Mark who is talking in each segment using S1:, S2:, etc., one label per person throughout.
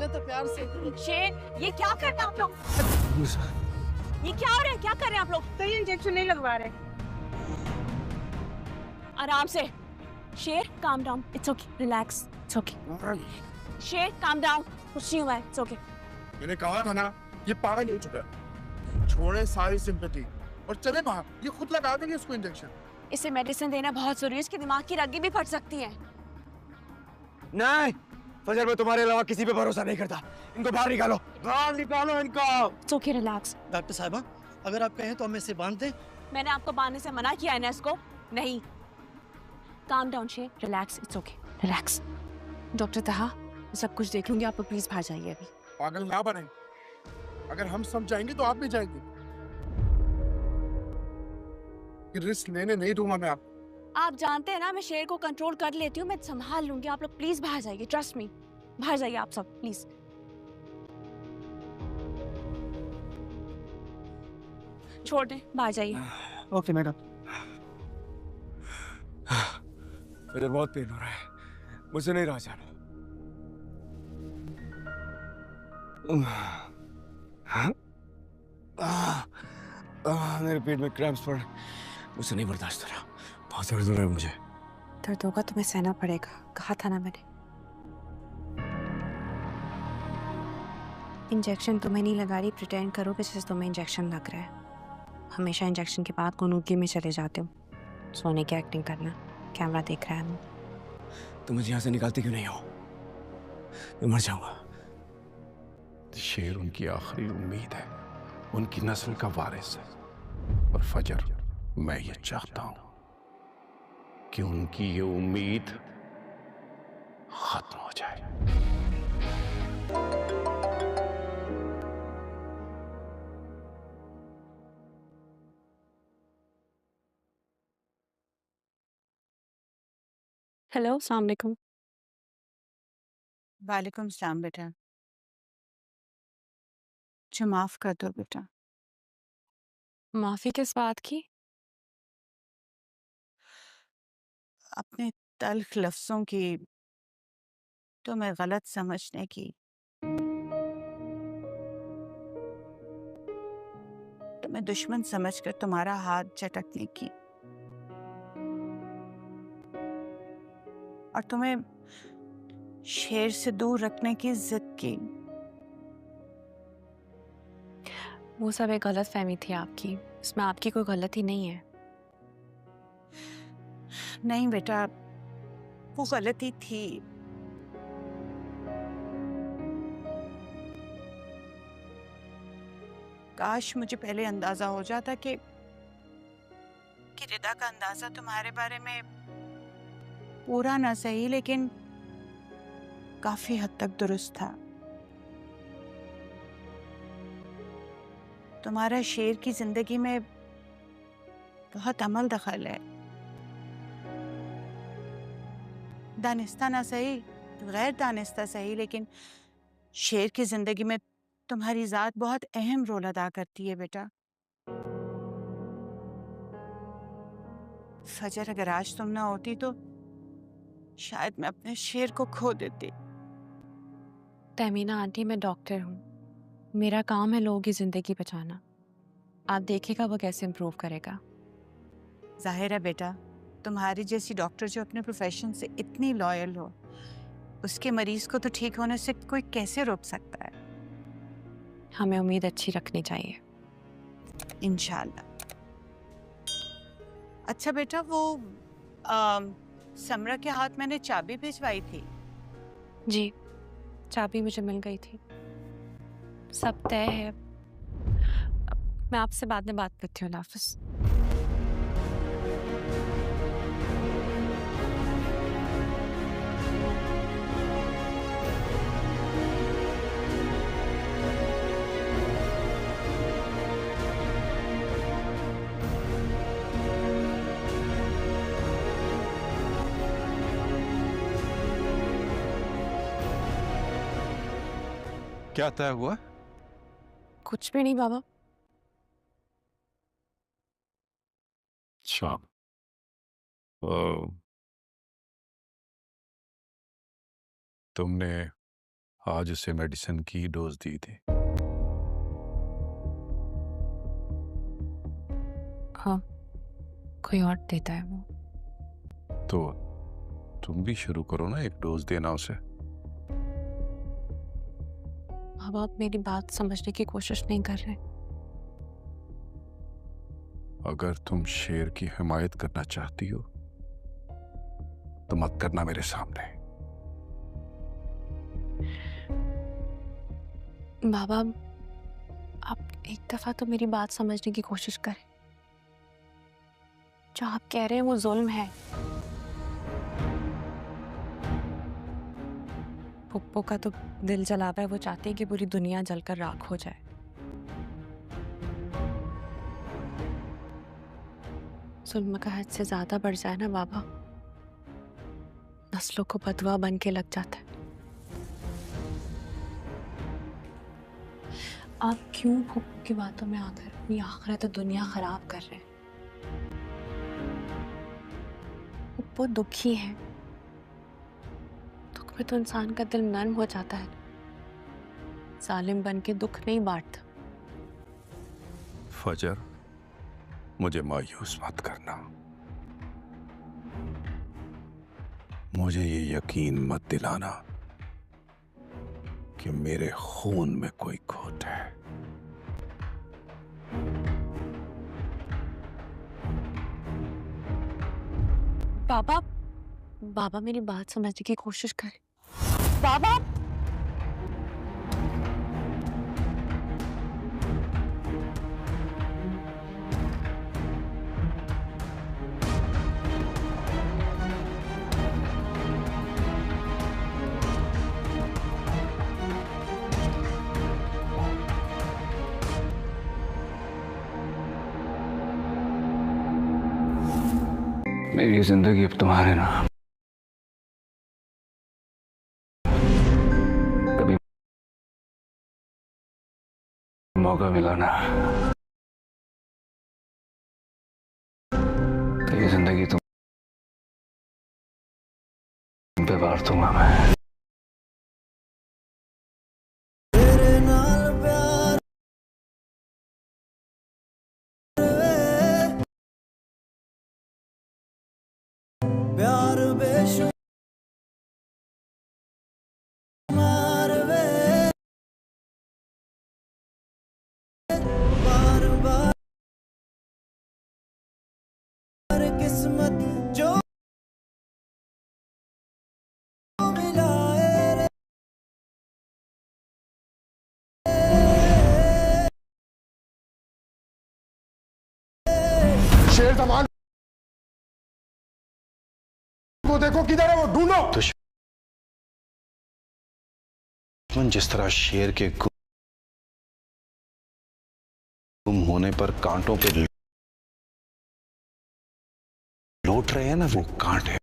S1: तो प्यार से।
S2: शेर, ये क्या कर रहे हैं आप लोग? ये क्या हो रहा है? क्या कर रहे हैं आप लोग?
S3: तो ये इंजेक्शन नहीं लगवा रहे।
S2: आराम से। शेर, calm down. It's okay. Relax. It's okay. शेर, calm down. कुछ नहीं हुआ है. It's okay.
S4: मैंने कहा था ना, ये पागल हो चुका है। छोड़े सारी सिंपैथी और चले बाहर। ये खुद लगा देंगे इसको इंजेक्शन।
S2: इसे मेडिसिन देना बहुत जरूरी है। इसके दिमाग की रग्गी भी फट सकती है।
S5: नहीं, फजर, मैं तुम्हारे अलावा किसी पे भरोसा नहीं करता। इनको बाहर निकालो, बाहर निकालो इनको।
S2: It's okay. Relax.
S1: डॉक्टर साहबा, अगर आप कहें तो हम इसे बांध दें।
S2: मैंने आपको बांधने से मना किया है ना इसको? नहीं। Calm down, शेर. Relax. It's okay. Relax. Doctor तहा, मैं सब कुछ देख लूंगी। आप प्लीज बाहर जाइए अभी।
S4: पागल ना बने। अगर हम सब जाएंगे तो आप भी जाएंगे। ये रिस्क लेने नहीं दूंगा मैं आपको।
S2: आप जानते हैं ना, मैं शेर को कंट्रोल कर लेती हूँ। मैं संभाल लूंगी। आप लोग प्लीज बाहर जाइए। Trust me. बाहर जाइए आप सब प्लीज। छोड़ दें, बाहर जाइए।
S1: Okay madam.
S5: फजर, बहुत पेन हो रहा है, मुझसे नहीं रहा जाना। मेरे पेट में क्रैम्प्स पड़, मुझसे नहीं बर्दाश्त हो रहा। बहुत दर्द हो रहा है मुझे।
S2: दर्द होगा तुम्हें सहना पड़ेगा। कहा था ना मैंने। इंजेक्शन तुम्हें नहीं लगा रही। प्रिटेंड करो कि जैसे तुम्हें इंजेक्शन लग रहा है। हमेशा इंजेक्शन के बाद गोनूदगी में चले जाते हो। सोने की एक्टिंग करना। कैमरा देख रहा है।
S5: तुम मुझे यहाँ से निकालती क्यों नहीं हो? मैं मर जाऊंगा।
S6: शेर उनकी आखिरी उम्मीद है, उनकी नस्ल का वारिस है। और फजर, मैं ये चाहता हूं कि उनकी ये उम्मीद खत्म हो जाए।
S2: हेलो, अस्सलाम वालेकुम।
S3: वालेकुम सलाम बेटा। मुझे माफ कर दो बेटा।
S2: माफी किस बात की?
S3: अपने तल्ख लफ्जों की, तुम्हें गलत समझने की, तुम्हें दुश्मन समझकर तुम्हारा हाथ झटकने की, और तुम्हें शेर से दूर रखने की जिद की।
S2: वो सब एक गलत फहमी थी आपकी। इसमें आपकी कोई गलती नहीं है।
S3: नहीं बेटा, वो गलती थी। काश मुझे पहले अंदाजा हो जाता कि रिदा का अंदाजा तुम्हारे बारे में पूरा ना सही लेकिन काफी हद तक दुरुस्त था। तुम्हारा शेर की जिंदगी में बहुत अमल दखल है। दानिस्ता ना सही, गैर दानिस्ता सही, लेकिन शेर की जिंदगी में तुम्हारी जात बहुत अहम रोल अदा करती है बेटा। फजर, अगर आज तुम ना होती तो शायद मैं अपने शेर को खो देती।
S2: तहमीना आंटी, मैं डॉक्टर हूँ। मेरा काम है लोगों की जिंदगी बचाना। आप देखिएगा वो कैसे इम्प्रूव करेगा।
S3: जाहिर है बेटा, तुम्हारी जैसी डॉक्टर जो अपने प्रोफेशन से इतनी लॉयल हो, उसके मरीज को तो ठीक होने से कोई कैसे रोक सकता है।
S2: हमें उम्मीद अच्छी रखनी चाहिए।
S3: इंशाल्लाह। अच्छा बेटा, वो समरा के हाथ मैंने चाबी भिजवाई थी।
S2: जी, चाबी मुझे मिल गई थी। सब तय है। मैं आपसे बाद में बात करती हूँ। अल्लाह हाफ़िज़।
S6: क्या तय हुआ?
S2: कुछ भी नहीं बाबा।
S6: अच्छा। ओ, तुमने आज उसे मेडिसिन की डोज दी थी?
S2: हाँ, कोई और देता है वो।
S6: तो तुम भी शुरू करो ना एक डोज देना उसे।
S2: अब आप मेरी बात समझने की कोशिश नहीं कर रहे।
S6: अगर तुम शेर की हिमायत करना चाहती हो तो मत करना मेरे सामने।
S2: बाबा, आप एक दफा तो मेरी बात समझने की कोशिश करें। जो आप कह रहे हैं वो जुल्म है। पुप्पो का तो दिल जला हुआ है, वो चाहते हैं कि पूरी दुनिया जलकर राख हो जाए। जुल्म का हद से ज्यादा बढ़ जाए ना बाबा, नस्लों को बदवा बन के लग जाता है। आप क्यों पुप्पो की बातों में आकर अपनी आखिरत और दुनिया खराब कर रहे हैं? पुप्पो दुखी है, दुख में तो इंसान का दिल नर्म हो जाता है। जालिम बन के दुख नहीं बांटता।
S6: फजर, मुझे मायूस मत करना। मुझे ये यकीन मत दिलाना कि मेरे खून में कोई खोट है।
S2: बाबा, बाबा मेरी बात समझने की कोशिश करें। बाबा,
S5: मेरी जिंदगी अब तुम्हारे नाम। कभी मौका मिला ना तो ये जिंदगी तुम पे वार दूंगा मैं।
S7: किस्मत जो मिलाए रे
S4: शेर जमान को देखो, किधर है वो, ढूंढो।
S6: दुश्मन जिस तरह शेर के गुम होने पर कांटों पे लौट रहे हैं ना, वो कांटे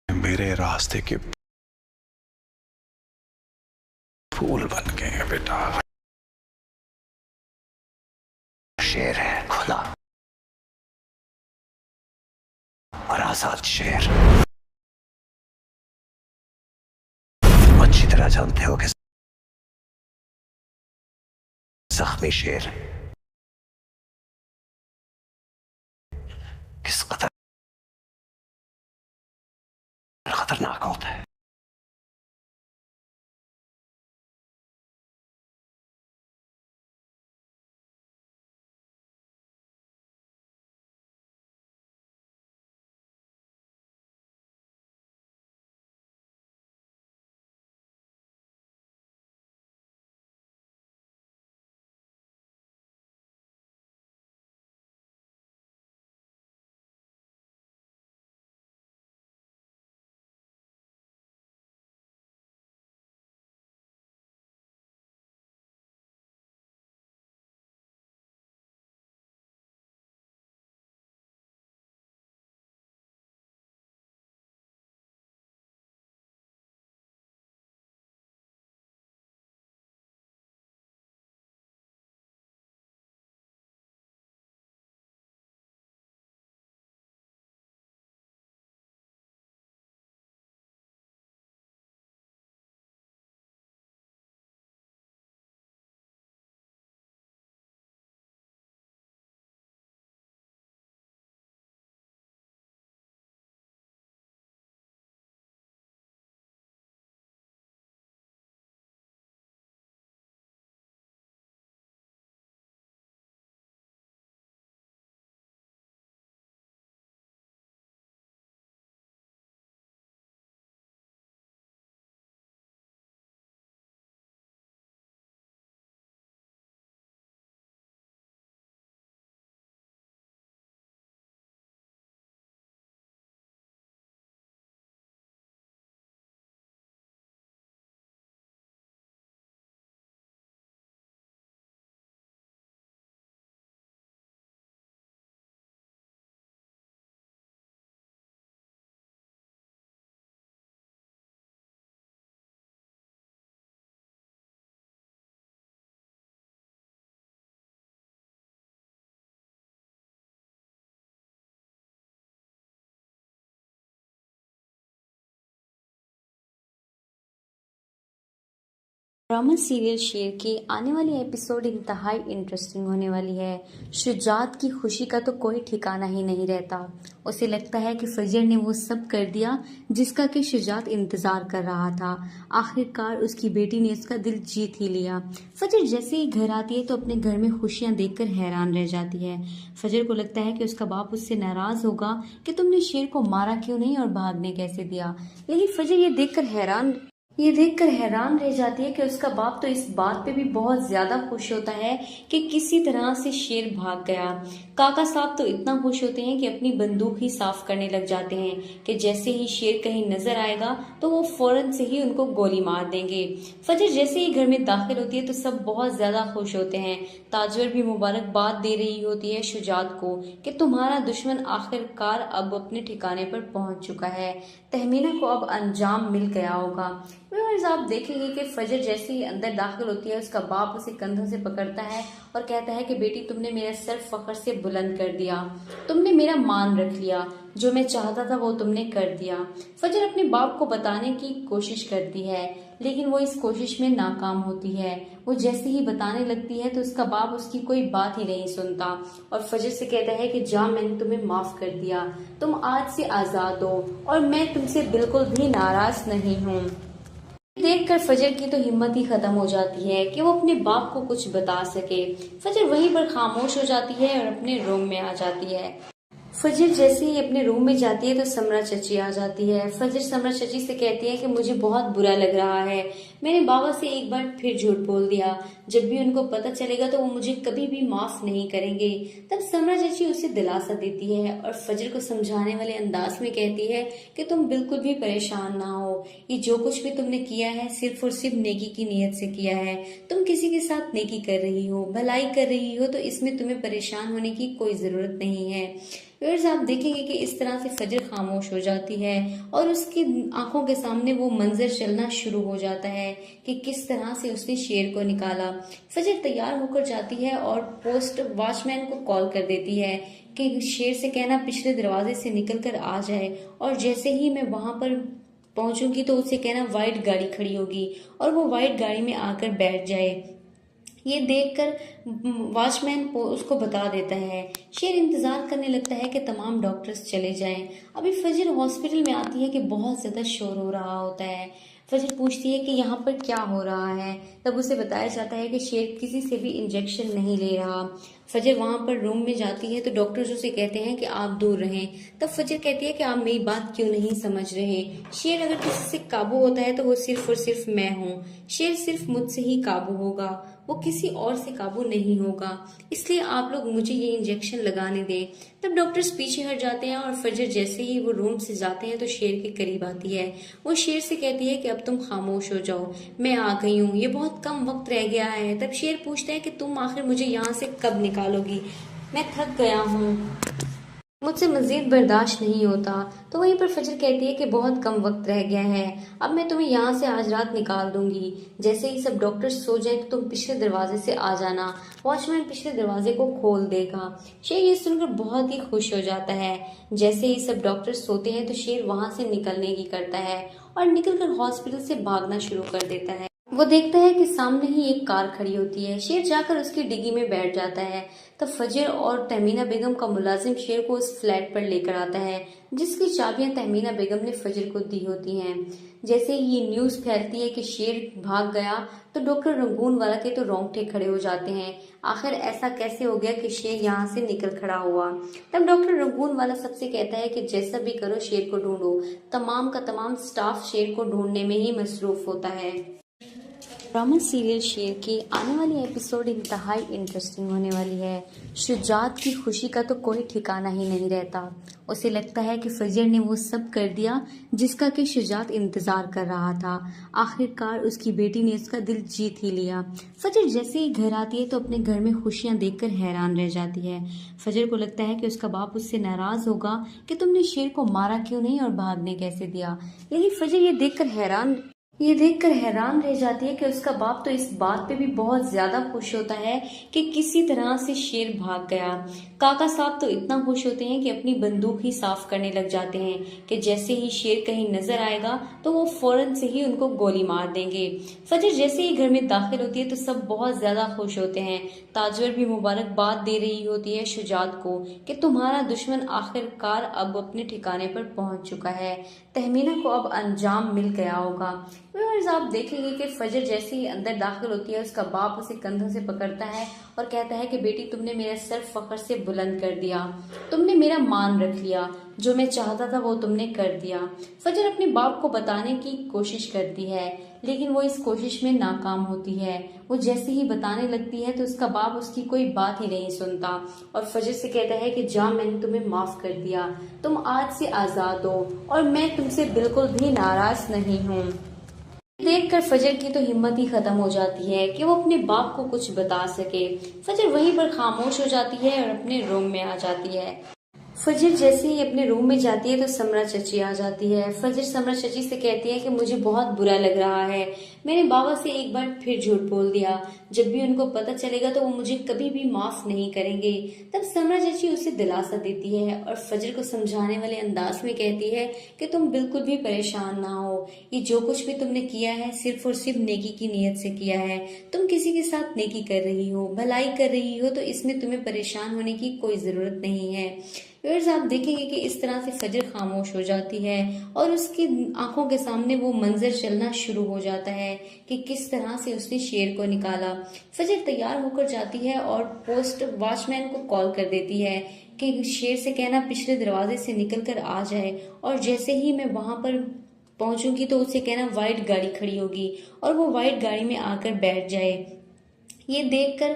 S6: मेरे रास्ते के फूल बन गए हैं बेटा। शेर है खुला और आजाद शेर। तुम अच्छी तरह जानते हो कि जख्मी शेर किस कदर खतरनाक होता है।
S8: ड्रामा सीरियल शेर की आने वाली एपिसोड इंतहाई इंटरेस्टिंग होने वाली है। शुजात की खुशी का तो कोई ठिकाना ही नहीं रहता। उसे लगता है कि फजर ने वो सब कर दिया जिसका कि शुजात इंतजार कर रहा था। आखिरकार उसकी बेटी ने उसका दिल जीत ही लिया। फजर जैसे ही घर आती है तो अपने घर में खुशियां देखकर हैरान रह जाती है। फजर को लगता है कि उसका बाप उससे नाराज होगा कि तुमने शेर को मारा क्यों नहीं और भागने कैसे दिया। लेकिन फजर ये देखकर हैरान रह जाती है कि उसका बाप तो इस बात पे भी बहुत ज्यादा खुश होता है कि किसी तरह से शेर भाग गया। काका साहब तो इतना खुश होते हैं कि अपनी बंदूक ही साफ करने लग जाते हैं कि जैसे ही शेर कहीं नजर आएगा तो वो फौरन से ही उनको गोली मार देंगे। फजर जैसे ही घर में दाखिल होती है तो सब बहुत ज्यादा खुश होते हैं। ताजवर भी मुबारकबाद दे रही होती है शुजात को कि तुम्हारा दुश्मन आखिरकार अब अपने ठिकाने पर पहुंच चुका है। तहमीना को अब अंजाम मिल गया होगा। व्यूअर्स, आप देखेंगे कि फजर जैसे ही अंदर दाखिल होती है उसका बाप उसे कंधों से पकड़ता है और कहता है कि बेटी, तुमने मेरा सर फख्र से बुलंद कर दिया, तुमने मेरा मान रख लिया, जो मैं चाहता था वो तुमने कर दिया। फजर अपने बाप को बताने की कोशिश करती है लेकिन वो इस कोशिश में नाकाम होती है। वो जैसे ही बताने लगती है तो उसका बाप उसकी कोई बात ही नहीं सुनता और फजर से कहता है कि जा, मैंने तुम्हें माफ कर दिया, तुम आज से आजाद हो और मैं तुमसे बिल्कुल भी नाराज नहीं हूँ। देखकर फजर की तो हिम्मत ही खत्म हो जाती है कि वो अपने बाप को कुछ बता सके। फजर वहीं पर खामोश हो जाती है और अपने रूम में आ जाती है। फजर जैसे ही अपने रूम में जाती है तो समरा चची आ जाती है। फजर समरा चची से कहती है कि मुझे बहुत बुरा लग रहा है, मैंने बाबा से एक बार फिर झूठ बोल दिया, जब भी उनको पता चलेगा तो वो मुझे कभी भी माफ नहीं करेंगे। तब समरा चची उसे दिलासा देती है और फजर को समझाने वाले अंदाज में कहती है कि तुम बिल्कुल भी परेशान ना हो, ये जो कुछ भी तुमने किया है सिर्फ और सिर्फ नेकी की नीयत से किया है। तुम किसी के साथ नेकी कर रही हो, भलाई कर रही हो, तो इसमें तुम्हें परेशान होने की कोई जरूरत नहीं है। व्यूअर्स, आप देखेंगे कि इस तरह से फजर खामोश हो जाती है और उसकी आंखों के सामने वो मंजर चलना शुरू हो जाता है कि किस तरह से उसने शेर को निकाला। फजर तैयार होकर जाती है और पोस्ट वॉचमैन को कॉल कर देती है कि शेर से कहना पिछले दरवाजे से निकल कर आ जाए और जैसे ही मैं वहां पर पहुंचूंगी तो उसे कहना वाइट गाड़ी खड़ी होगी और वो वाइट गाड़ी में आकर बैठ जाए। ये देखकर वॉचमैन उसको बता देता है। शेर इंतजार करने लगता है कि तमाम डॉक्टर्स चले जाएं। अभी फजर हॉस्पिटल में आती है कि बहुत ज्यादा शोर हो रहा होता है। फजर पूछती है कि यहाँ पर क्या हो रहा है। तब उसे बताया जाता है कि शेर किसी से भी इंजेक्शन नहीं ले रहा। फजर वहां पर रूम में जाती है तो डॉक्टर्स उसे कहते हैं कि आप दूर रहें। तब फजर कहती है कि आप मेरी बात क्यों नहीं समझ रहे। शेर अगर किसी से काबू होता है तो वो सिर्फ और सिर्फ मैं हूँ। शेर सिर्फ मुझसे ही काबू होगा, वो किसी और से काबू नहीं होगा, इसलिए आप लोग मुझे ये इंजेक्शन लगाने दें। तब डॉक्टर्स पीछे हट जाते हैं और फजर जैसे ही वो रूम से जाते हैं तो शेर के करीब आती है। वो शेर से कहती है कि अब तुम खामोश हो जाओ, मैं आ गई हूँ, ये बहुत कम वक्त रह गया है। तब शेर पूछता है कि तुम आखिर मुझे यहाँ से कब निकालोगी, मैं थक गया हूँ, मुझसे मजीद बर्दाश्त नहीं होता। तो वहीं पर फजर कहती है कि बहुत कम वक्त रह गया है, अब मैं तुम्हें यहाँ से आज रात निकाल दूंगी। जैसे ही सब डॉक्टर सो जाए तो तुम पिछले दरवाजे से आ जाना, वॉचमैन पिछले दरवाजे को खोल देगा। शेर ये सुनकर बहुत ही खुश हो जाता है। जैसे ही सब डॉक्टर सोते हैं तो शेर वहां से निकलने की करता है और निकलकर हॉस्पिटल से भागना शुरू कर देता है। वो देखता है कि सामने ही एक कार खड़ी होती है। शेर जाकर उसकी डिग्गी में बैठ जाता है। तब फजर और तहमीना बेगम का मुलाजिम शेर को उस फ्लैट पर लेकर आता है जिसकी चाबियां तहमीना बेगम ने फजर को दी होती हैं। जैसे ही ये न्यूज फैलती है कि शेर भाग गया तो डॉक्टर रंगून वाला के तो रोंगटे खड़े हो जाते हैं। आखिर ऐसा कैसे हो गया कि शेर यहाँ से निकल खड़ा हुआ। तब डॉक्टर रंगून वाला सबसे कहता है कि जैसा भी करो शेर को ढूंढो। तमाम का तमाम स्टाफ शेर को ढूंढने में ही मसरूफ होता है। ड्रामा सीरियल शेर की आने वाली एपिसोड इंतहाई इंटरेस्टिंग होने वाली है। शुजात की खुशी का तो कोई ठिकाना ही नहीं रहता। उसे लगता है कि फजर ने वो सब कर दिया जिसका कि शुजात इंतजार कर रहा था। आखिरकार उसकी बेटी ने उसका दिल जीत ही लिया। फजर जैसे ही घर आती है तो अपने घर में खुशियां देखकर हैरान रह जाती है। फजर को लगता है कि उसका बाप उससे नाराज होगा कि तुमने शेर को मारा क्यों नहीं और भागने कैसे दिया। लेकिन फजर ये देखकर ये देखकर हैरान रह जाती है कि उसका बाप तो इस बात पे भी बहुत ज्यादा खुश होता है कि किसी तरह से शेर भाग गया। काका साहब तो इतना खुश होते हैं कि अपनी बंदूक ही साफ करने लग जाते हैं कि जैसे ही शेर कहीं नजर आएगा तो वो फौरन से ही उनको गोली मार देंगे। फजर जैसे ही घर में दाखिल होती है तो सब बहुत ज्यादा खुश होते हैं। ताजवर भी मुबारकबाद दे रही होती है शुजात को कि तुम्हारा दुश्मन आखिरकार अब अपने ठिकाने पर पहुंच चुका है, तहमीना को अब अंजाम मिल गया होगा। व्यूअर्स, आप देखेंगे कि फजर जैसे ही अंदर दाखिल होती है उसका बाप उसे कंधों से पकड़ता है और कहता है कि बेटी, तुमने मेरा सर फख्र से बुलंद कर दिया, तुमने मेरा मान रख लिया, जो मैं चाहता था वो तुमने कर दिया। फजर अपने बाप को बताने की कोशिश करती है लेकिन वो इस कोशिश में नाकाम होती है। वो जैसे ही बताने लगती है तो उसका बाप उसकी कोई बात ही नहीं सुनता और फजर से कहता है कि जा, मैंने तुम्हें माफ कर दिया, तुम आज से आजाद हो और मैं तुमसे बिल्कुल भी नाराज नहीं हूँ। देखकर फजर की तो हिम्मत ही खत्म हो जाती है कि वो अपने बाप को कुछ बता सके। फजर वहीं पर खामोश हो जाती है और अपने रूम में आ जाती है। फजर जैसे ही अपने रूम में जाती है तो समरा चची आ जाती है। फजर समरा चची से कहती है कि मुझे बहुत बुरा लग रहा है, मैंने बाबा से एक बार फिर झूठ बोल दिया, जब भी उनको पता चलेगा तो वो मुझे कभी भी माफ नहीं करेंगे। तब समरा चची उसे दिलासा देती है और फजर को समझाने वाले अंदाज में कहती है कि तुम बिल्कुल भी परेशान ना हो, ये जो कुछ भी तुमने किया है सिर्फ और सिर्फ नेकी की नीयत से किया है। तुम किसी के साथ नेकी कर रही हो, भलाई कर रही हो, तो इसमें तुम्हें परेशान होने की कोई जरूरत नहीं है। व्यूअर्स, आप देखेंगे कि इस तरह से फजर खामोश हो जाती है और उसकी आंखों के सामने वो मंजर चलना शुरू हो जाता है कि किस तरह से उसने शेर को निकाला। फजर तैयार होकर जाती है और पोस्ट वॉचमैन को कॉल कर देती है कि शेर से कहना पिछले दरवाजे से निकल कर आ जाए और जैसे ही मैं वहां पर पहुंचूंगी तो उसे कहना वाइट गाड़ी खड़ी होगी और वो वाइट गाड़ी में आकर बैठ जाए। ये देखकर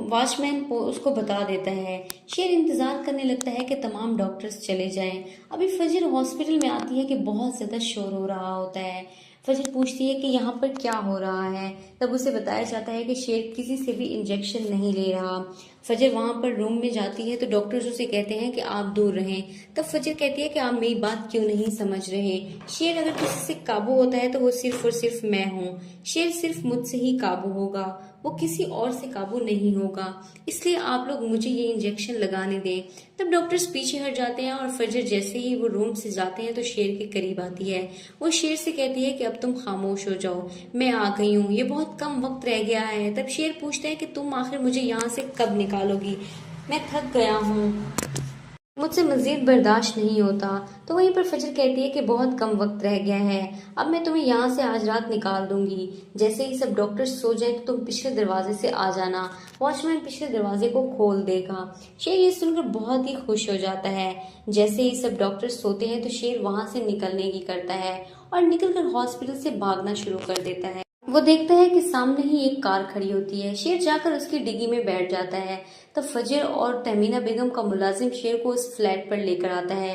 S8: वॉचमैन उसको बता देता है। शेर इंतजार करने लगता है कि तमाम डॉक्टर्स चले जाएं। अभी फजर हॉस्पिटल में आती है कि बहुत ज्यादा शोर हो रहा होता है। फजर पूछती है कि यहाँ पर क्या हो रहा है। तब उसे बताया जाता है कि शेर किसी से भी इंजेक्शन नहीं ले रहा। फजर वहां पर रूम में जाती है तो डॉक्टर्स उसे कहते हैं कि आप दूर रहें। तब फजर कहती है कि आप मेरी बात क्यों नहीं समझ रहे, शेर अगर किसी से काबू होता है तो वो सिर्फ और सिर्फ मैं हूँ, शेर सिर्फ मुझसे ही काबू होगा, वो किसी और से काबू नहीं होगा, इसलिए आप लोग मुझे ये इंजेक्शन लगाने दें। तब डॉक्टर्स पीछे हट जाते हैं और फजर जैसे ही वो रूम से जाते हैं तो शेर के करीब आती है। वो शेर से कहती है कि अब तुम खामोश हो जाओ, मैं आ गई हूँ, ये बहुत कम वक्त रह गया है। तब शेर पूछता है कि तुम आखिर मुझे यहाँ से कब निकालोगी, मैं थक गया हूँ, मुझसे मजीद बर्दाश्त नहीं होता। तो वहीं पर फजर कहती है कि बहुत कम वक्त रह गया है, अब मैं तुम्हें यहाँ से आज रात निकाल दूंगी, जैसे ही सब डॉक्टर सो जाए तो तुम पिछले दरवाजे से आ जाना, वॉचमैन पिछले दरवाजे को खोल देगा। शेर ये सुनकर बहुत ही खुश हो जाता है। जैसे ही सब डॉक्टर सोते हैं तो शेर वहां से निकलने की करता है और निकलकर हॉस्पिटल से भागना शुरू कर देता है। वो देखता है कि सामने ही एक कार खड़ी होती है। शेर जाकर उसकी डिग्गी में बैठ जाता है। तब फजर और तहमीना बेगम का मुलाजिम शेर को उस फ्लैट पर लेकर आता है